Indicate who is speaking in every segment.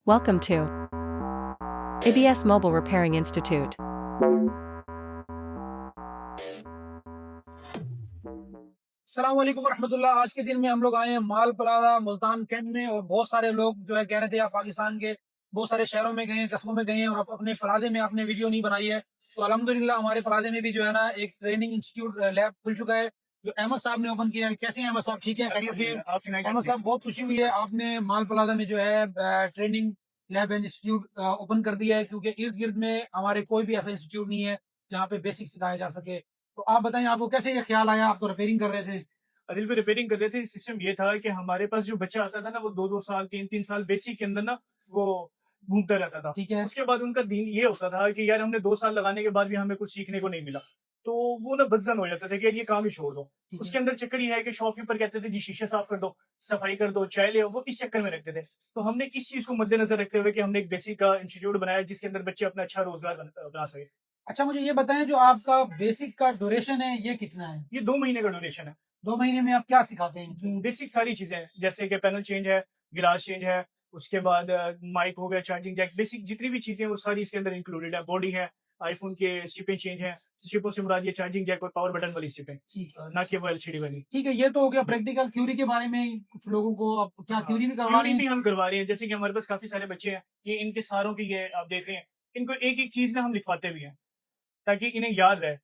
Speaker 1: Welcome to ABS Mobile Repairing Institute.
Speaker 2: अस्सलाम वालेकुम रहमतुल्लाह। आज के दिन में हम लोग आए हैं माल प्लाजा मुल्तान कैंट में, और बहुत सारे लोग जो है कह रहे थे आप पाकिस्तान के बहुत सारे शहरों में गए हैं, कस्बों में गए हैं, और आप अपने प्लाजे में आपने वीडियो नहीं बनाई है। तो अल्हम्दुलिल्लाह हमारे प्लाजे में भी जो है ना एक ट्रेनिंग इंस्टीट्यूट लैब खुल चुका है, जो अहमद साहब ने ओपन किया है। कैसे हैं अहमद साहब? ठीक है, खैरियत से? अहमद साहब, बहुत खुशी हुई है आपने माल प्लाजा में जो है training lab and institute open कर दिया है, क्योंकि इर्द गिर्द में हमारे कोई भी ऐसा इंस्टीट्यूट नहीं है जहाँ पे बेसिक सिखाया जा सके। तो आप बताएं, आपको कैसे ये ख्याल आया? आप तो रिपेयरिंग कर रहे थे।
Speaker 3: अनिल भी रिपेयरिंग कर रहे थे। सिस्टम ये था कि हमारे पास जो बच्चा आता था ना, वो 2-2 साल 3-3 साल बेसिक के अंदर ना वो घूमता रहता था।
Speaker 2: ठीक है।
Speaker 3: उसके बाद उनका दिन ये होता था कि यार हमने 2 साल लगाने के बाद भी हमें कुछ सीखने को नहीं मिला। तो वो ना बदजन हो जाता था कि यार ये काम ही छोड़ दो।
Speaker 2: ठीक
Speaker 3: उसके
Speaker 2: है।
Speaker 3: अंदर चक्कर ये है कि शॉपकीपर कहते थे जी शीशे साफ कर दो, सफाई कर दो, चाय ले आओ, वो इस चक्कर में रखते थे। तो हमने इस चीज को मद्देनजर रखते हुए कि हमने एक बेसिक का इंस्टीट्यूट बनाया जिसके अंदर बच्चे अपना अच्छा रोजगार बना सके।
Speaker 2: अच्छा, मुझे ये बताएं, जो आपका बेसिक का ड्यूरेशन है ये कितना है?
Speaker 3: ये 2 महीने का ड्यूरेशन है।
Speaker 2: 2 महीने में आप क्या सिखाते हैं?
Speaker 3: बेसिक सारी चीजें हैं, जैसे कि पैनल चेंज है, गिलास चेंज है, उसके बाद माइक हो गया, चार्जिंग जैक, बेसिक जितनी भी चीजें हैं वो सारी इसके अंदर इंक्लूडेड है। बॉडी है, आईफोन के स्ट्रिपें चेंज हैं, स्ट्रिपों से मुराद ये चार्जिंग जैक और पावर बटन वाली स्ट्रिपें,
Speaker 2: ठीक है।
Speaker 3: ना कि वो एलसीडी वाली।
Speaker 2: ठीक है, ये तो हो गया प्रैक्टिकल। थ्योरी के बारे में कुछ लोगों को आप क्या थ्योरी भी करवा रहे
Speaker 3: थ्योरी भी
Speaker 2: हैं?
Speaker 3: हम करवा रहे हैं, जैसे कि हमारे पास काफी सारे बच्चे हैं, ये इनके सारों की ये आप देख रहे हैं, इनको एक एक चीज ना हम लिखवाते भी हैं ताकि इन्हें याद रहे।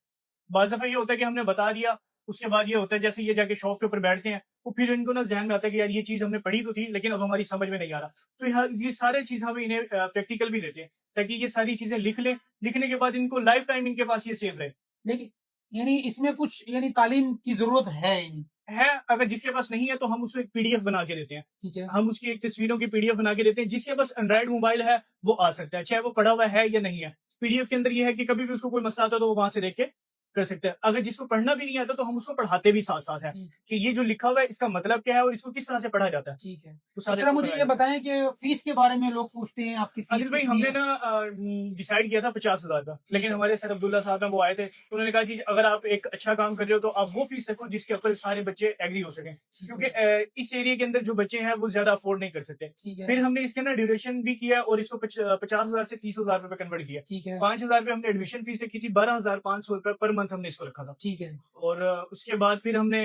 Speaker 3: बाज़ दफ़ा ये होता है कि हमने बता दिया, उसके बाद ये होता है जैसे ये जाके शॉप के ऊपर बैठते हैं, तो फिर इनको ना ज़हन में आता है कि यार ये चीज़ हमने पढ़ी तो थी, लेकिन अब हमारी समझ में नहीं आ रहा। तो ये सारे चीज़ हम इन्हें प्रैक्टिकल भी देते हैं, ताकि ये सारी चीज़ें लिख लें, लिखने के बाद इनको लाइफ टाइम इनके पास ये सेव रहे।
Speaker 2: लेकिन यानी इसमें कुछ यानी तालीम की जरूरत है ही।
Speaker 3: है, अगर जिसके पास नहीं है तो हम उसको एक पीडीएफ बना के देते हैं।
Speaker 2: ठीक है।
Speaker 3: हम उसकी एक तस्वीरों की पीडीएफ बना के देते हैं, जिसके पास एंड्रॉइड मोबाइल है, वो आ सकता है, चाहे वो पढ़ा हुआ है या नहीं है। पीडीएफ के अंदर ये है कि कभी भी उसको कोई मसला आता है तो वो वहां से देख के कर सकते हैं। अगर जिसको पढ़ना भी नहीं आता तो हम उसको पढ़ाते भी साथ-साथ हैं
Speaker 2: ठीक।
Speaker 3: कि ये जो लिखा हुआ है इसका मतलब क्या है और इसको किस तरह से पढ़ा जाता है।
Speaker 2: ठीक है।
Speaker 3: तो सारे
Speaker 2: दूसरा
Speaker 3: को
Speaker 2: मुझे
Speaker 3: कराया
Speaker 2: ये
Speaker 3: जाता है।
Speaker 2: बताएं कि फीस के बारे में लोग पूछते हैं, आपकी फीस
Speaker 3: आदिल भाई,
Speaker 2: कितनी
Speaker 3: हमने
Speaker 2: है?
Speaker 3: ना डिसाइड किया था 50,000 का, लेकिन
Speaker 2: है।
Speaker 3: हमारे सर अब्दुल्ला साहब हैं, वो आए थे, तो उन्होंने कहा जी अगर आप एक अच्छा काम कर रहे हो तो आप वो फीस रखो जिसके ऊपर सारे बच्चे एग्री हो सकें, क्योंकि इस एरिया के अंदर जो बच्चे हैं वो ज्यादा अफोर्ड नहीं कर सकते।
Speaker 2: ठीक है।
Speaker 3: फिर हमने इसके अंदर ड्यूरेशन भी किया और इसको 50,000 से 30,000 रुपए कन्वर्ट किया।
Speaker 2: ठीक है।
Speaker 3: 5,000 रुपए हमने एडमिशन फीस रखी थी, 12,500 रुपए पर मंथ हमने इसको रखा था।
Speaker 2: ठीक है।
Speaker 3: और उसके बाद फिर हमने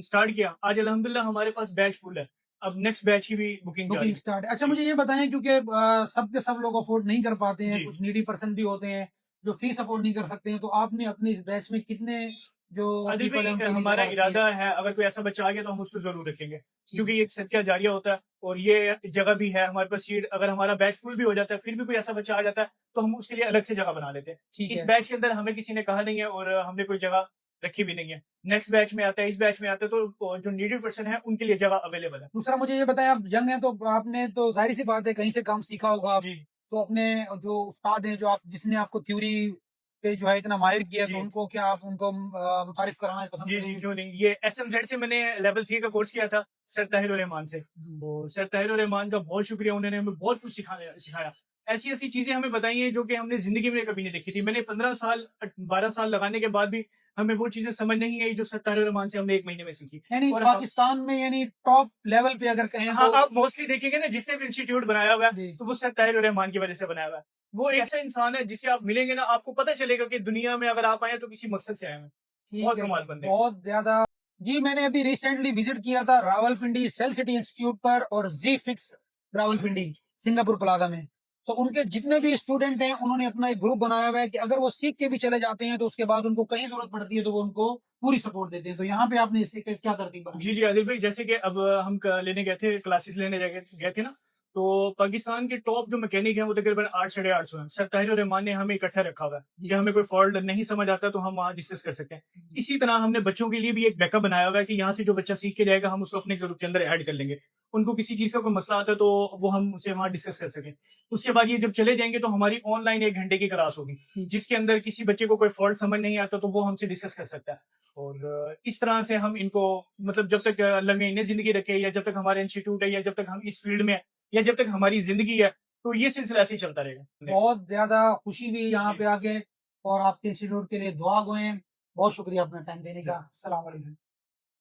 Speaker 3: स्टार्ट किया। आज अल्हम्दुलिल्लाह हमारे पास बैच फुल है। अब नेक्स्ट बैच की भी बुकिंग जारी
Speaker 2: बुकिंग
Speaker 3: है।
Speaker 2: स्टार्ट। अच्छा,
Speaker 3: जी।
Speaker 2: मुझे ये बताएं, क्योंकि सब के सब लोग अफोर्ड नहीं कर पाते हैं,
Speaker 3: जी।
Speaker 2: कुछ नीडी पर्सन भी होते हैं जो फीस अफोर्ड नहीं कर सकते हैं, तो आपने अपने इस बैच में कितने जो
Speaker 3: आदिल
Speaker 2: पीपल है
Speaker 3: भाई,
Speaker 2: उनके लिए
Speaker 3: हमारा
Speaker 2: जगह रखी है?
Speaker 3: इरादा है अगर कोई ऐसा बच्चा आ गया तो हम उसको जरूर रखेंगे,
Speaker 2: ठीक
Speaker 3: क्योंकि
Speaker 2: है।
Speaker 3: ये एक सदका जारिया होता है और ये जगह भी है हमारे पास सीट। अगर हमारा बैच फुल भी हो जाता है फिर भी कोई ऐसा बच्चा आ जाता है तो हम उसके लिए अलग से जगह बना लेते हैं।
Speaker 2: ठीक
Speaker 3: इस
Speaker 2: है।
Speaker 3: बैच के अंदर हमें किसी ने कहा नहीं है और हमने कोई जगह रखी भी नहीं है। नेक्स्ट बैच में आता है, इस बैच में आता है तो जो नीडेड पर्सन है उनके लिए जगह अवेलेबल है।
Speaker 2: दूसरा मुझे ये बताएं, आप यंग हैं तो आपने तो जाहिर सी बात है कहीं से काम सीखा होगा आप।
Speaker 3: जी।
Speaker 2: तो अपने जो उस्ताद हैं, जो आप जिसने आपको थ्योरी पे जो है इतना माहिर किया, तो
Speaker 3: जी।
Speaker 2: उनको क्या आप उनको मुतारिफ कराना पसंद
Speaker 3: जी, जी,
Speaker 2: करेंगे?
Speaker 3: क्यों नहीं। ये एसएमजेड से मैंने लेवल 3 का कोर्स किया था सर ताहिरुर रहमान से।
Speaker 2: जी।
Speaker 3: तो सर ताहिरुर रहमान का बहुत शुक्रिया, उन्होंने हमें बहुत कुछ सिखाया। ऐसी-ऐसी चीज़ें हमें बताई हैं जो कि हमने ज़िंदगी में कभी नहीं देखी थी। मैंने 15 साल 12 साल लगाने के बाद भी हमें वो चीज़ें समझ नहीं आई जो सर ताहिरुर रहमान से हमने 1 महीने में सीखी।
Speaker 2: यानी
Speaker 3: और हम
Speaker 2: पाकिस्तान में यानी टॉप लेवल पे अगर कहें
Speaker 3: हाँ,
Speaker 2: तो।
Speaker 3: आप मोस्टली देखेंगे ना, जिसने भी इंस्टीट्यूट बनाया हुआ है,
Speaker 2: जी।
Speaker 3: तो वो सर ताहिरुर रहमान की वज़ह से बनाया हुआ है। वो एक ऐसा इंसान है जिसे आप मिलेंगे ना, आपको पता चलेगा कि दुनिया में अगर आप आए हैं तो किसी मकसद से आए हैं।
Speaker 2: ठीक
Speaker 3: बहुत
Speaker 2: है।
Speaker 3: कमाल बंदे हैं।
Speaker 2: बहुत ज्यादा। जी, मैंने अभी रिसेंटली विजिट किया था रावलपिंडी सेल सिटी इंस्टीट्यूट पर, और जी फिक्स रावलपिंडी सिंगापुर प्लाजा में। तो उनके जितने भी स्टूडेंट हैं उन्होंने अपना एक ग्रुप बनाया हुआ है कि अगर वो सीख के भी चले जाते हैं तो उसके बाद उनको कहीं जरूरत पड़ती है तो वो उनको पूरी सपोर्ट देते हैं। तो यहाँ पे आपने इससे क्या तरतीब बनाई?
Speaker 3: जी, जी, आदिल भाई, जैसे कि अब हम लेने गए थे, क्लासेस लेने गए थे ना, तो पाकिस्तान के टॉप जो मैकेनिक हैं वो तकरीबन 8 साढ़े 800 हैं। सर ताहिर रहमान ने हमें इकट्ठा रखा हुआ है
Speaker 2: जी।
Speaker 3: कि हमें कोई फॉल्ट नहीं समझ आता तो हम वहाँ डिस्कस कर सकते हैं। इसी तरह हमने बच्चों के लिए भी एक बैकअप बनाया हुआ है कि यहाँ से जो बच्चा सीख के जाएगा हम उसको अपने ग्रुप के अंदर ऐड कर लेंगे। उनको किसी चीज़ का कोई मसला आता है तो वो हम उससे वहाँ डिस्कस कर सकें। उसके बाद ये जब चले जाएंगे तो हमारी ऑनलाइन 1 घंटे की क्लास होगी, जिसके अंदर किसी बच्चे को कोई फॉल्ट समझ नहीं आता तो वो हमसे डिस्कस कर सकता है। और इस तरह से हम इनको, मतलब जब तक अल्लाह ने इन्हें जिंदगी रखे, या जब तक हमारे इंस्टीट्यूट है, या जब तक हम इस फील्ड में है, या जब तक हमारी जिंदगी है, तो ये सिलसिला ऐसे ही चलता रहेगा।
Speaker 2: बहुत ज्यादा खुशी हुई यहाँ पे आके, और आपके इंस्टीट्यूट के लिए दुआ गए। बहुत शुक्रिया अपना टाइम देने का। अस्सलाम वालेकुम।